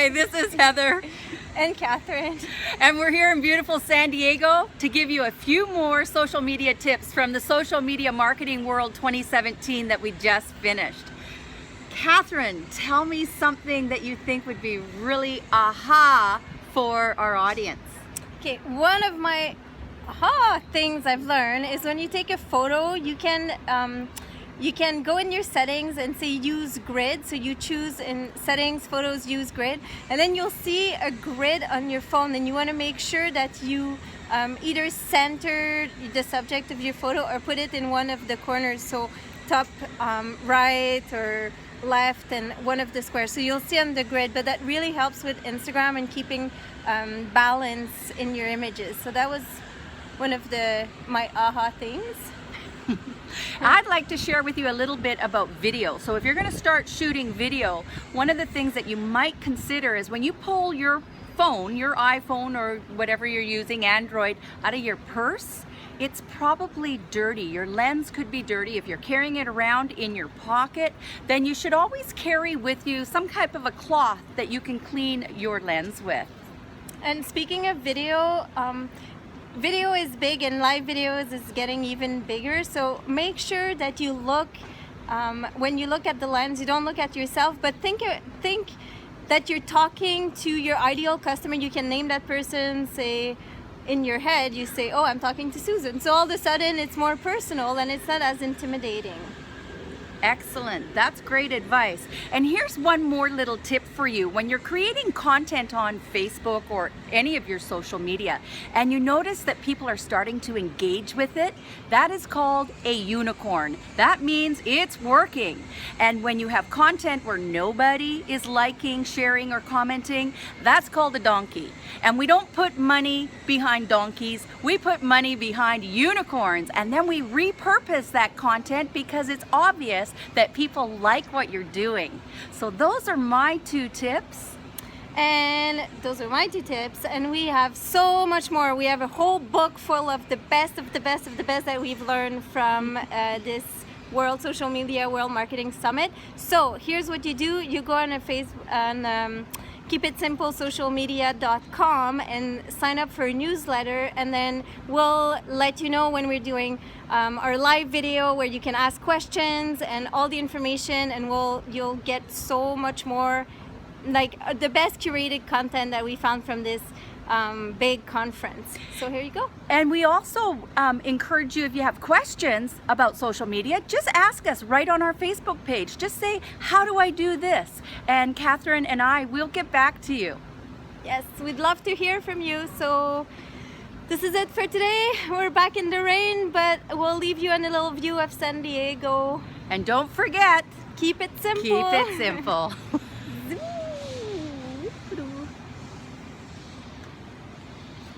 Hi, this is Heather. And Catherine. And we're here in beautiful San Diego to give you a few more social media tips from the Social Media Marketing World 2017 that we just finished. Catherine, tell me something that you think would be really aha for our audience. Okay, one of my things I've learned is when you take a photo, you can go in your settings and say use grid. So you choose in settings, photos, use grid, and then you'll see a grid on your phone, and you want to make sure that you either center the subject of your photo or put it in one of the corners, so top right or left and one of the squares, so you'll see on the grid. But that really helps with Instagram and keeping balance in your images. So that was one of my aha things. I'd like to share with you a little bit about video. So if you're going to start shooting video, one of the things that you might consider is when you pull your phone, your iPhone or whatever you're using, Android, out of your purse, it's probably dirty. Your lens could be dirty. If you're carrying it around in your pocket, then you should always carry with you some type of a cloth that you can clean your lens with. And speaking of video, video is big, and live videos is getting even bigger. So make sure that you look, when you look at the lens, you don't look at yourself, but think that you're talking to your ideal customer. You can name that person, say in your head, you say, oh, I'm talking to Susan. So all of a sudden it's more personal and it's not as intimidating. Excellent. That's great advice. And here's one more little tip for you. When you're creating content on Facebook or any of your social media, and you notice that people are starting to engage with it, that is called a unicorn. That means it's working. And when you have content where nobody is liking, sharing, or commenting, that's called a donkey. And we don't put money behind donkeys. We put money behind unicorns. And then we repurpose that content because it's obvious that people like what you're doing. So those are my 2 tips. And those are my 2 tips. And we have so much more. We have a whole book full of the best of the best of the best that we've learned from this World Social Media World Marketing Summit. So here's what you do. You go on keepitsimplesocialmedia.com and sign up for a newsletter, and then we'll let you know when we're doing our live video where you can ask questions and all the information, and you'll get so much more, like the best curated content that we found from this big conference. So here you go. And we also encourage you, if you have questions about social media, just ask us right on our Facebook page. Just say, how do I do this? And Catherine and I will get back to you. Yes, we'd love to hear from you. So this is it for today. We're back in the rain, but we'll leave you on a little view of San Diego. And don't forget, keep it simple. Keep it simple.